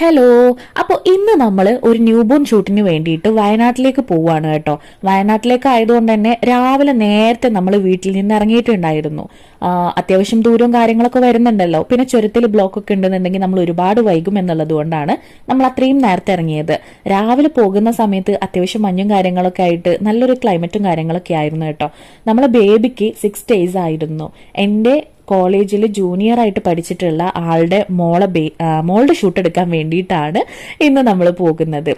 Hello. അപ്പോൾ ഇന്ന് നമ്മൾ ഒരു ന്യൂബോൺ ഷൂട്ടിന് വേണ്ടിയിട്ട് വയനാട്ടിലേക്ക് പോവാണ് കേട്ടോ. വയനാട്ടിലേക്ക് ആയതുകൊണ്ട് തന്നെ രാവിലെ നേരത്തെ നമ്മൾ വീട്ടിൽ നിന്ന് ഇറങ്ങിയിട്ടുണ്ടായിരുന്നു. അത്യാവശ്യം ദൂരവും കാര്യങ്ങളൊക്കെ വരുന്നുണ്ടല്ലോ, പിന്നെ ചുരത്തിൽ ബ്ലോക്കൊക്കെ ഉണ്ടെന്നുണ്ടെങ്കിൽ നമ്മൾ ഒരുപാട് വൈകും എന്നുള്ളത് കൊണ്ടാണ് നമ്മൾ അത്രയും നേരത്തെ ഇറങ്ങിയത്. രാവിലെ പോകുന്ന സമയത്ത് അത്യാവശ്യം മഞ്ഞും കാര്യങ്ങളൊക്കെ ആയിട്ട് നല്ലൊരു ക്ലൈമറ്റും കാര്യങ്ങളൊക്കെ ആയിരുന്നു കേട്ടോ. നമ്മളെ ബേബിക്ക് 6 days ആയിരുന്നു. എൻ്റെ കോളേജിൽ ജൂനിയർ ആയിട്ട് പഠിച്ചിട്ടുള്ള ആളുടെ മോളുടെ ഷൂട്ട് എടുക്കാൻ വേണ്ടിയിട്ടാണ് ഇന്ന് നമ്മൾ പോകുന്നത്.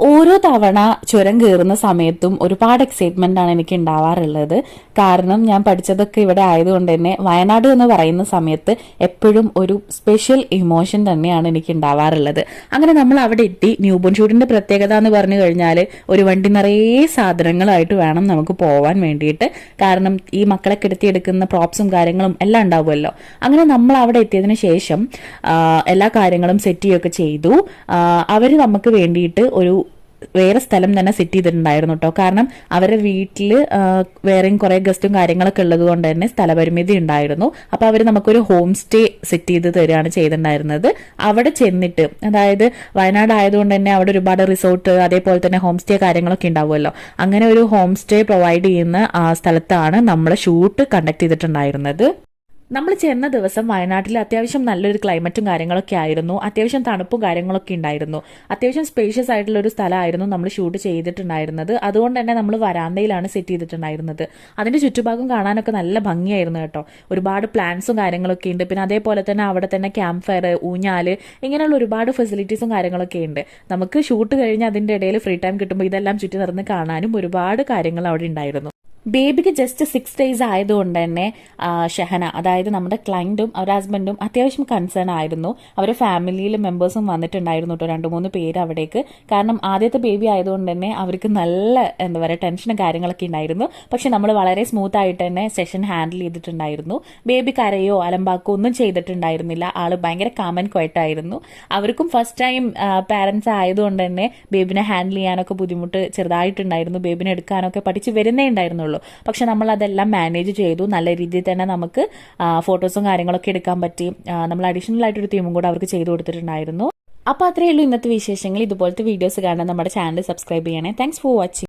ഓരോ തവണ ചുരം കയറുന്ന സമയത്തും ഒരുപാട് എക്സൈറ്റ്മെന്റ് ആണ് എനിക്ക് ഉണ്ടാവാറുള്ളത്. കാരണം ഞാൻ പഠിച്ചതൊക്കെ ഇവിടെ ആയതുകൊണ്ട് തന്നെ വയനാട് എന്ന് പറയുന്ന സമയത്ത് എപ്പോഴും ഒരു സ്പെഷ്യൽ ഇമോഷൻ തന്നെയാണ് എനിക്ക് ഉണ്ടാവാറുള്ളത്. അങ്ങനെ നമ്മൾ അവിടെ എത്തി. ന്യൂബോൺ ഷൂട്ടിന്റെ പ്രത്യേകത എന്ന് പറഞ്ഞു കഴിഞ്ഞാൽ ഒരു വണ്ടി നിറയെ സാധനങ്ങളായിട്ട് വേണം നമുക്ക് പോവാൻ വേണ്ടിയിട്ട്. കാരണം ഈ മക്കളെ കിടത്തിയെടുക്കുന്ന പ്രോപ്സും കാര്യങ്ങളും എല്ലാം ഉണ്ടാവുമല്ലോ. അങ്ങനെ നമ്മൾ അവിടെ എത്തിയതിനു ശേഷം എല്ലാ കാര്യങ്ങളും സെറ്റ് ചെയ്യുകയൊക്കെ ചെയ്തു. അവർ നമുക്ക് വേണ്ടിയിട്ട് ഒരു വേറെ സ്ഥലം തന്നെ സെറ്റ് ചെയ്തിട്ടുണ്ടായിരുന്നു കേട്ടോ. കാരണം അവരുടെ വീട്ടിൽ വേറെയും കുറെ ഗസ്റ്റും കാര്യങ്ങളൊക്കെ ഉള്ളത് കൊണ്ട് തന്നെ സ്ഥലപരിമിതി ഉണ്ടായിരുന്നു. അപ്പൊ അവർ നമുക്കൊരു ഹോം സ്റ്റേ സെറ്റ് ചെയ്ത് തരികയാണ് ചെയ്തിട്ടുണ്ടായിരുന്നത്. അവിടെ ചെന്നിട്ട്, അതായത് വയനാട് ആയതുകൊണ്ട് തന്നെ അവിടെ ഒരുപാട് റിസോർട്ട് അതേപോലെ തന്നെ ഹോം സ്റ്റേ കാര്യങ്ങളൊക്കെ ഉണ്ടാവുമല്ലോ. അങ്ങനെ ഒരു ഹോം സ്റ്റേ പ്രൊവൈഡ് ചെയ്യുന്ന സ്ഥലത്താണ് നമ്മൾ ഷൂട്ട് കണ്ടക്ട് ചെയ്തിട്ടുണ്ടായിരുന്നത്. നമ്മൾ ചെന്ന ദിവസം വയനാട്ടിൽ അത്യാവശ്യം നല്ലൊരു ക്ലൈമറ്റും കാര്യങ്ങളൊക്കെ ആയിരുന്നു. അത്യാവശ്യം തണുപ്പും കാര്യങ്ങളൊക്കെ ഉണ്ടായിരുന്നു. അത്യാവശ്യം സ്പേഷ്യസ് ആയിട്ടുള്ള ഒരു സ്ഥലമായിരുന്നു നമ്മൾ ഷൂട്ട് ചെയ്തിട്ടുണ്ടായിരുന്നത്. അതുകൊണ്ട് തന്നെ നമ്മൾ വരാന്തയിലാണ് സെറ്റ് ചെയ്തിട്ടുണ്ടായിരുന്നത്. അതിന്റെ ചുറ്റുഭാഗം കാണാനൊക്കെ നല്ല ഭംഗിയായിരുന്നു കേട്ടോ. ഒരുപാട് പ്ലാന്റ്സും കാര്യങ്ങളൊക്കെ ഉണ്ട്. പിന്നെ അതേപോലെ തന്നെ അവിടെ തന്നെ ക്യാമ്പ് ഫയർ, ഊഞ്ഞാല്, ഇങ്ങനെയുള്ള ഒരുപാട് ഫെസിലിറ്റീസും കാര്യങ്ങളൊക്കെ ഉണ്ട്. നമുക്ക് ഷൂട്ട് കഴിഞ്ഞ് അതിന്റെ ഇടയിൽ ഫ്രീ ടൈം കിട്ടുമ്പോൾ ഇതെല്ലാം ചുറ്റി നടന്ന് കാണാനും ഒരുപാട് കാര്യങ്ങൾ അവിടെ ഉണ്ടായിരുന്നു. ബേബിക്ക് ജസ്റ്റ് 6 days ആയതുകൊണ്ട് തന്നെ ഷഹന, അതായത് നമ്മുടെ ക്ലയന്റും അവരുടെ ഹസ്ബൻഡും അത്യാവശ്യം കൺസേൺ ആയിരുന്നു. അവരുടെ ഫാമിലിയിലെ മെമ്പേഴ്സും വന്നിട്ടുണ്ടായിരുന്നു കേട്ടോ, 2-3 പേര് അവിടേക്ക്. കാരണം ആദ്യത്തെ ബേബി ആയതുകൊണ്ട് തന്നെ അവർക്ക് നല്ല എന്താ പറയുക ടെൻഷനും കാര്യങ്ങളൊക്കെ ഉണ്ടായിരുന്നു. പക്ഷെ നമ്മൾ വളരെ സ്മൂത്ത് ആയിട്ട് തന്നെ സെഷൻ ഹാൻഡിൽ ചെയ്തിട്ടുണ്ടായിരുന്നു. ബേബി കരയോ അലമ്പാക്കോ ഒന്നും ചെയ്തിട്ടുണ്ടായിരുന്നില്ല. ആള് ഭയങ്കര കാമൻ ക്വയറ്റായിരുന്നു. അവർക്കും ഫസ്റ്റ് ടൈം പാരന്റ്സ് ആയതുകൊണ്ട് തന്നെ ബേബിനെ ഹാൻഡിൽ ചെയ്യാനൊക്കെ ബുദ്ധിമുട്ട് ചെറുതായിട്ടുണ്ടായിരുന്നു. ബേബിനെ എടുക്കാനൊക്കെ പഠിച്ച് വരുന്നേ ഉണ്ടായിരുന്നുള്ളൂ. പക്ഷെ നമ്മൾ അതെല്ലാം മാനേജ് ചെയ്തു. നല്ല രീതിയിൽ തന്നെ നമുക്ക് ഫോട്ടോസും കാര്യങ്ങളൊക്കെ എടുക്കാൻ പറ്റി. നമ്മൾ അഡീഷണൽ ആയിട്ടൊരു തീമും കൂടെ അവർക്ക് ചെയ്തു കൊടുത്തിട്ടുണ്ടായിരുന്നു. അപ്പോൾ അത്രയേ ഉള്ളൂ ഇന്നത്തെ വിശേഷങ്ങൾ. ഇതുപോലത്തെ വീഡിയോസ് കാണാൻ നമ്മുടെ ചാനൽ സബ്സ്ക്രൈബ് ചെയ്യണേ. Thanks for watching.